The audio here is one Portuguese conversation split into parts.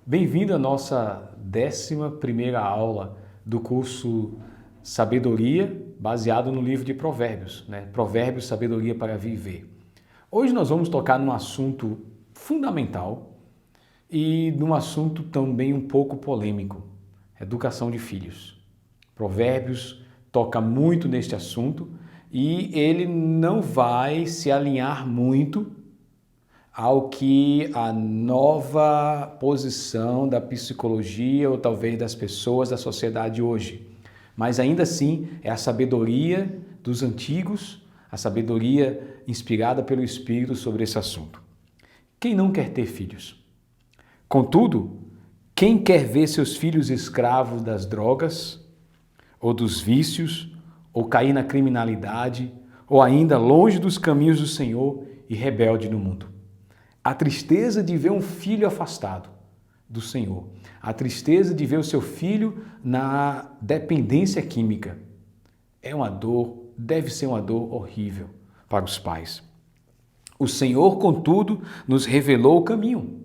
Bem-vindo à nossa 11ª aula do curso Sabedoria, baseado no livro de Provérbios, Provérbios, Sabedoria para Viver. Hoje nós vamos tocar num assunto fundamental e num assunto também um pouco polêmico, educação de filhos. Provérbios toca muito neste assunto e ele não vai se alinhar muito ao que a nova posição da psicologia ou talvez das pessoas da sociedade hoje. Mas ainda assim é a sabedoria dos antigos, a sabedoria inspirada pelo Espírito sobre esse assunto. Quem não quer ter filhos? Contudo, quem quer ver seus filhos escravos das drogas, ou dos vícios, ou cair na criminalidade, ou ainda longe dos caminhos do Senhor e rebelde no mundo? A tristeza de ver um filho afastado do Senhor. A tristeza de ver o seu filho na dependência química. É uma dor, deve ser uma dor horrível para os pais. O Senhor, contudo, nos revelou o caminho.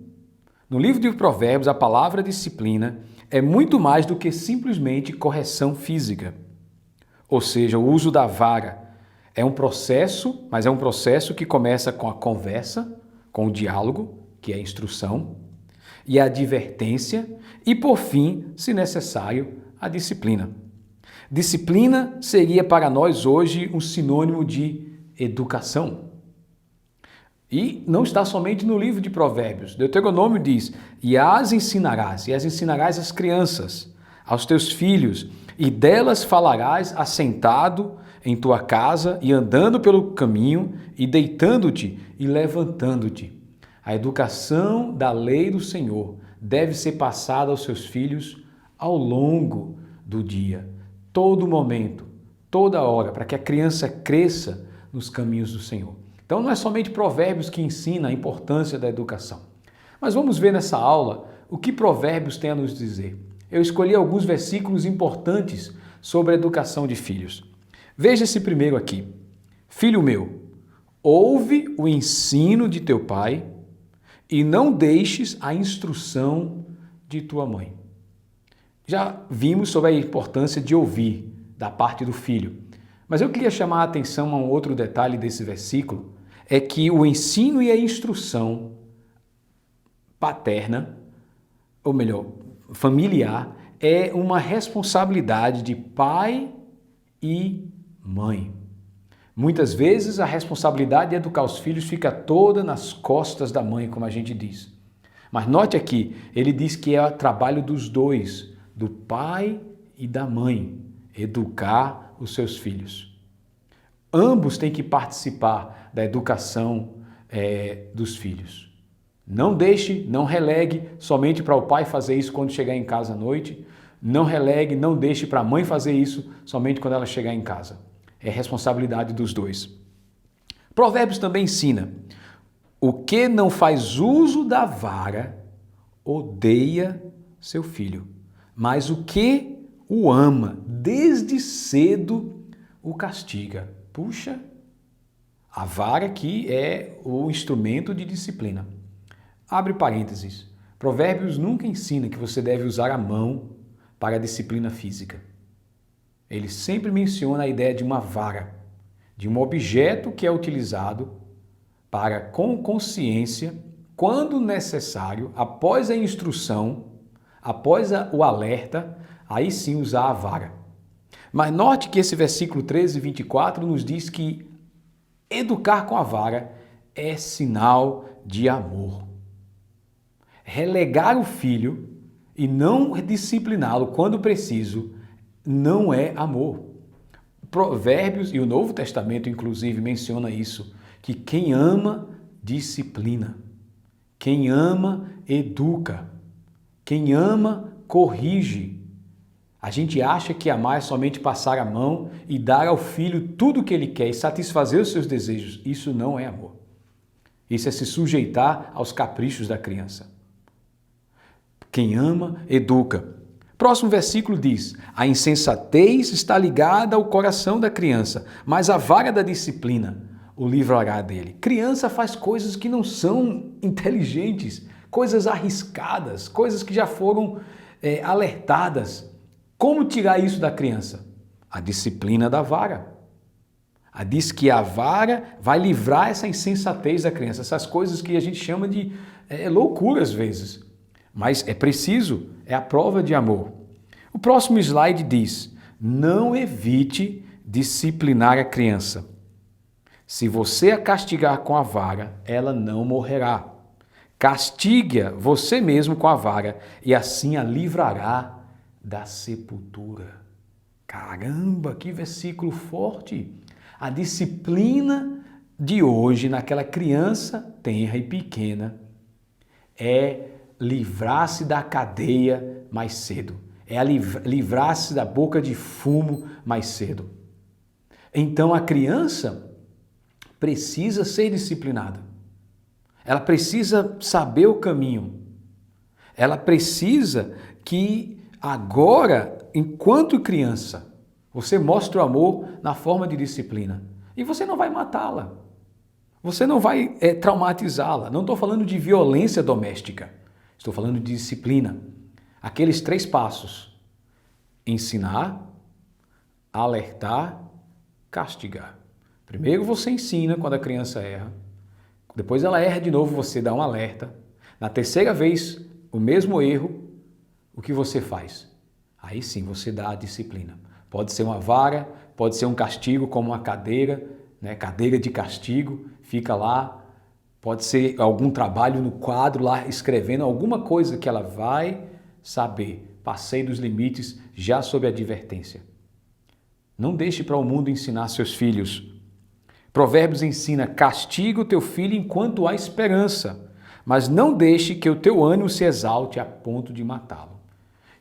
No livro de Provérbios, a palavra disciplina é muito mais do que simplesmente correção física. Ou seja, o uso da vara é um processo, mas é um processo que começa com a conversa, com o diálogo, que é a instrução, e a advertência, e por fim, se necessário, a disciplina. Disciplina seria para nós hoje um sinônimo de educação. E não está somente no livro de Provérbios. Deuteronômio diz, e as ensinarás às crianças, aos teus filhos, e delas falarás assentado em tua casa e andando pelo caminho e deitando-te e levantando-te. A educação da lei do Senhor deve ser passada aos seus filhos ao longo do dia, todo momento, toda hora, para que a criança cresça nos caminhos do Senhor. Então não é somente Provérbios que ensina a importância da educação. Mas vamos ver nessa aula o que Provérbios tem a nos dizer. Eu escolhi alguns versículos importantes sobre a educação de filhos. Veja esse primeiro aqui. Filho meu, ouve o ensino de teu pai e não deixes a instrução de tua mãe. Já vimos sobre a importância de ouvir da parte do filho. Mas eu queria chamar a atenção a um outro detalhe desse versículo, é que o ensino e a instrução paterna, ou melhor, familiar, é uma responsabilidade de pai e mãe. Muitas vezes a responsabilidade de educar os filhos fica toda nas costas da mãe, como a gente diz. Mas note aqui, ele diz que é o trabalho dos dois, do pai e da mãe, educar os seus filhos. Ambos têm que participar da educação dos filhos. Não deixe, não relegue somente para o pai fazer isso quando chegar em casa à noite. Não relegue, não deixe para a mãe fazer isso somente quando ela chegar em casa. É responsabilidade dos dois. Provérbios também ensina: o que não faz uso da vara odeia seu filho, mas o que o ama desde cedo o castiga. Puxa, a vara aqui é o instrumento de disciplina. Abre parênteses. Provérbios nunca ensina que você deve usar a mão para a disciplina física. Ele sempre menciona a ideia de uma vara, de um objeto que é utilizado para, com consciência, quando necessário, após a instrução, após o alerta, aí sim usar a vara. Mas note que esse versículo 13 e 24 nos diz que educar com a vara é sinal de amor. Relegar o filho e não discipliná-lo quando preciso não é amor. Provérbios e o Novo Testamento, inclusive, menciona isso, que quem ama, disciplina. Quem ama, educa. Quem ama, corrige. A gente acha que amar é somente passar a mão e dar ao filho tudo o que ele quer e satisfazer os seus desejos. Isso não é amor. Isso é se sujeitar aos caprichos da criança. Quem ama, educa. Próximo versículo diz, a insensatez está ligada ao coração da criança, mas a vara da disciplina o livrará dele. Criança faz coisas que não são inteligentes. coisas arriscadas, coisas que já foram alertadas. Como tirar isso da criança? A disciplina da vara. Diz que a vara vai livrar essa insensatez da criança, essas coisas que a gente chama de loucura às vezes. Mas é preciso, é a prova de amor. O próximo slide diz: não evite disciplinar a criança. Se você a castigar com a vara, ela não morrerá. Castigue-a você mesmo com a vara e assim a livrará da sepultura. Caramba, que versículo forte! A disciplina de hoje naquela criança tenra e pequena é livrar-se da cadeia mais cedo, é livrar-se da boca de fumo mais cedo. Então a criança precisa ser disciplinada, ela precisa saber o caminho, ela precisa que agora, enquanto criança, você mostra o amor na forma de disciplina. E você não vai matá-la. Você não vai traumatizá-la. Não estou falando de violência doméstica. Estou falando de disciplina. Aqueles 3 passos. Ensinar, alertar, castigar. Primeiro você ensina quando a criança erra. Depois ela erra de novo, você dá um alerta. Na terceira vez, o mesmo erro, o que você faz? Aí sim você dá a disciplina. Pode ser uma vara, pode ser um castigo como uma cadeira, cadeira de castigo, fica lá. Pode ser algum trabalho no quadro lá, escrevendo alguma coisa que ela vai saber. Passei dos limites já sob advertência. Não deixe para o mundo ensinar seus filhos. Provérbios ensina: castiga o teu filho enquanto há esperança, mas não deixe que o teu ânimo se exalte a ponto de matá-lo.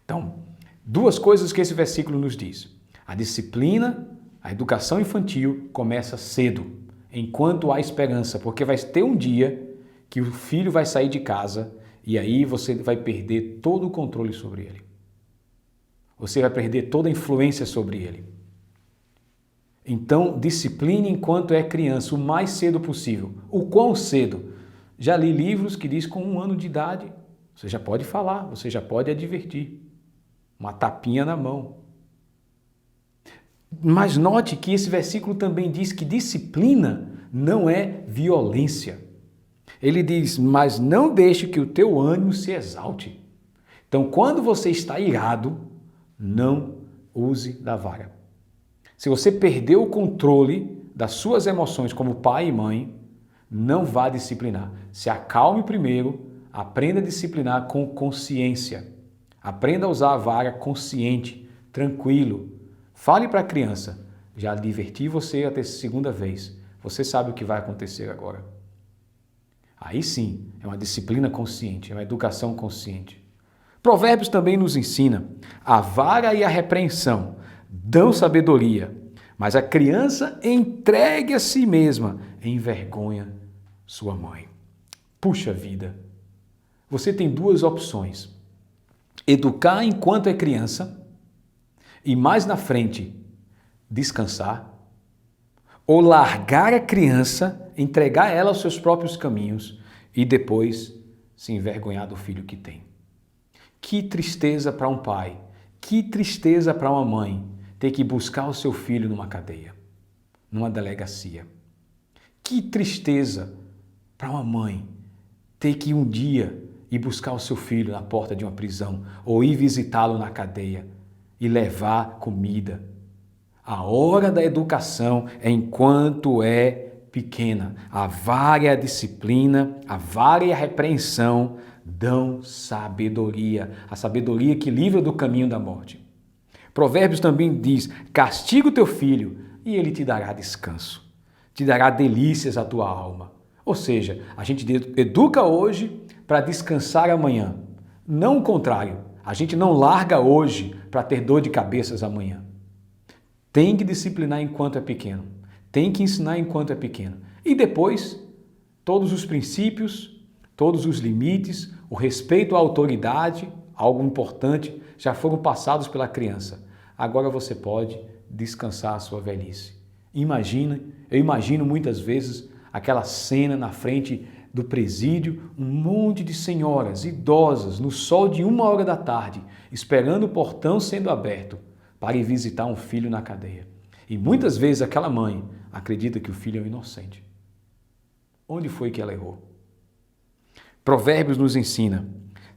Então, 2 coisas que esse versículo nos diz. A disciplina, a educação infantil começa cedo, enquanto há esperança, porque vai ter um dia que o filho vai sair de casa e aí você vai perder todo o controle sobre ele. Você vai perder toda a influência sobre ele. Então, discipline enquanto é criança, o mais cedo possível. O quão cedo? Já li livros que diz com 1 ano de idade, você já pode falar, você já pode advertir. Uma tapinha na mão. Mas note que esse versículo também diz que disciplina não é violência. Ele diz: mas não deixe que o teu ânimo se exalte. Então, quando você está irado, não use da vara. Se você perdeu o controle das suas emoções como pai e mãe, não vá disciplinar. Se acalme primeiro, aprenda a disciplinar com consciência. Aprenda a usar a vara consciente, tranquilo. Fale para a criança: já adverti você até a segunda vez. Você sabe o que vai acontecer agora. Aí sim, é uma disciplina consciente, é uma educação consciente. Provérbios também nos ensina: a vara e a repreensão dão sabedoria, mas a criança entregue a si mesma envergonha sua mãe. Puxa vida! Você tem 2 opções: educar enquanto é criança e mais na frente descansar, ou largar a criança, entregar ela aos seus próprios caminhos e depois se envergonhar do filho que tem. Que tristeza para um pai, que tristeza para uma mãe ter que buscar o seu filho numa cadeia, numa delegacia. Que tristeza para uma mãe ter que um dia ir buscar o seu filho na porta de uma prisão ou ir visitá-lo na cadeia e levar comida. A hora da educação é enquanto é pequena. A vara e a disciplina, a vara e a repreensão dão sabedoria. A sabedoria que livra do caminho da morte. Provérbios também diz: castiga o teu filho e ele te dará descanso. Te dará delícias à tua alma. Ou seja, a gente educa hoje para descansar amanhã. Não o contrário. A gente não larga hoje para ter dor de cabeças amanhã. Tem que disciplinar enquanto é pequeno. Tem que ensinar enquanto é pequeno. E depois, todos os princípios, todos os limites, o respeito à autoridade, algo importante, já foram passados pela criança. Agora você pode descansar a sua velhice. Eu imagino muitas vezes aquela cena na frente do presídio um monte de senhoras idosas no sol de 1 hora da tarde, esperando o portão sendo aberto para ir visitar um filho na cadeia. E muitas vezes aquela mãe acredita que o filho é um inocente. Onde foi que ela errou? Provérbios nos ensina: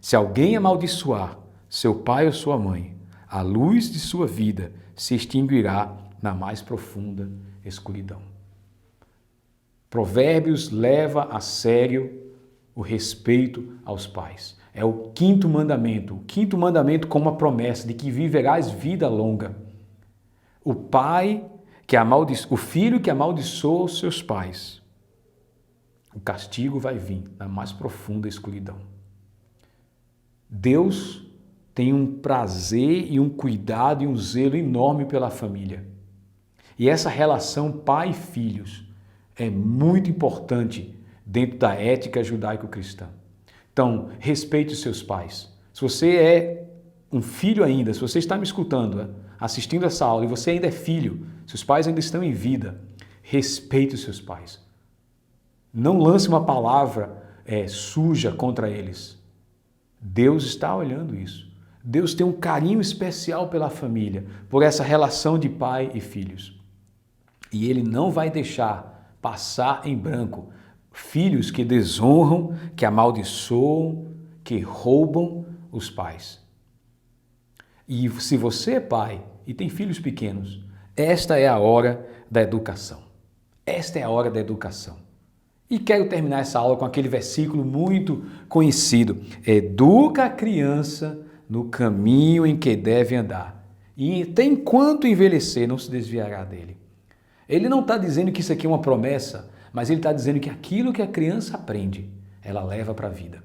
se alguém amaldiçoar seu pai ou sua mãe, a luz de sua vida se extinguirá na mais profunda escuridão. Provérbios leva a sério o respeito aos pais. É o quinto mandamento com uma promessa de que viverás vida longa. O filho que amaldiçoa os seus pais, o castigo vai vir na mais profunda escuridão. Deus tem um prazer e um cuidado e um zelo enorme pela família. E essa relação pai e filhos é muito importante dentro da ética judaico-cristã. Então, respeite os seus pais. Se você é um filho ainda, se você está me escutando, assistindo essa aula, e você ainda é filho, seus pais ainda estão em vida, respeite os seus pais. Não lance uma palavra suja contra eles. Deus está olhando isso. Deus tem um carinho especial pela família, por essa relação de pai e filhos. E Ele não vai deixar passar em branco filhos que desonram, que amaldiçoam, que roubam os pais. E se você é pai e tem filhos pequenos, esta é a hora da educação. Esta é a hora da educação. E quero terminar essa aula com aquele versículo muito conhecido. Educa a criança no caminho em que deve andar, e até enquanto envelhecer não se desviará dele. Ele não está dizendo que isso aqui é uma promessa, mas ele está dizendo que aquilo que a criança aprende, ela leva para a vida.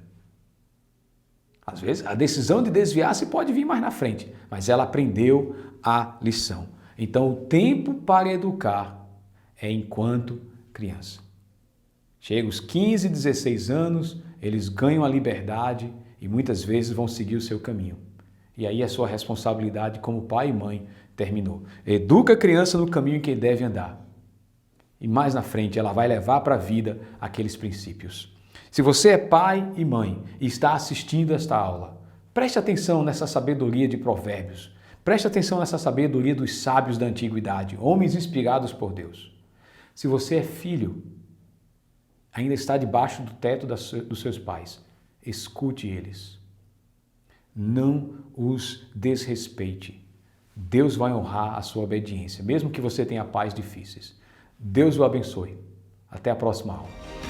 Às vezes, a decisão de desviar-se pode vir mais na frente, mas ela aprendeu a lição. Então, o tempo para educar é enquanto criança. Chega os 15, 16 anos, eles ganham a liberdade e muitas vezes vão seguir o seu caminho. E aí a sua responsabilidade como pai e mãe terminou. Educa a criança no caminho em que deve andar. E mais na frente ela vai levar para a vida aqueles princípios. Se você é pai e mãe e está assistindo esta aula, preste atenção nessa sabedoria de Provérbios. Preste atenção nessa sabedoria dos sábios da antiguidade, homens inspirados por Deus. Se você é filho, ainda está debaixo do teto dos seus pais, escute eles. Não os desrespeite. Deus vai honrar a sua obediência, mesmo que você tenha pais difíceis. Deus o abençoe. Até a próxima aula.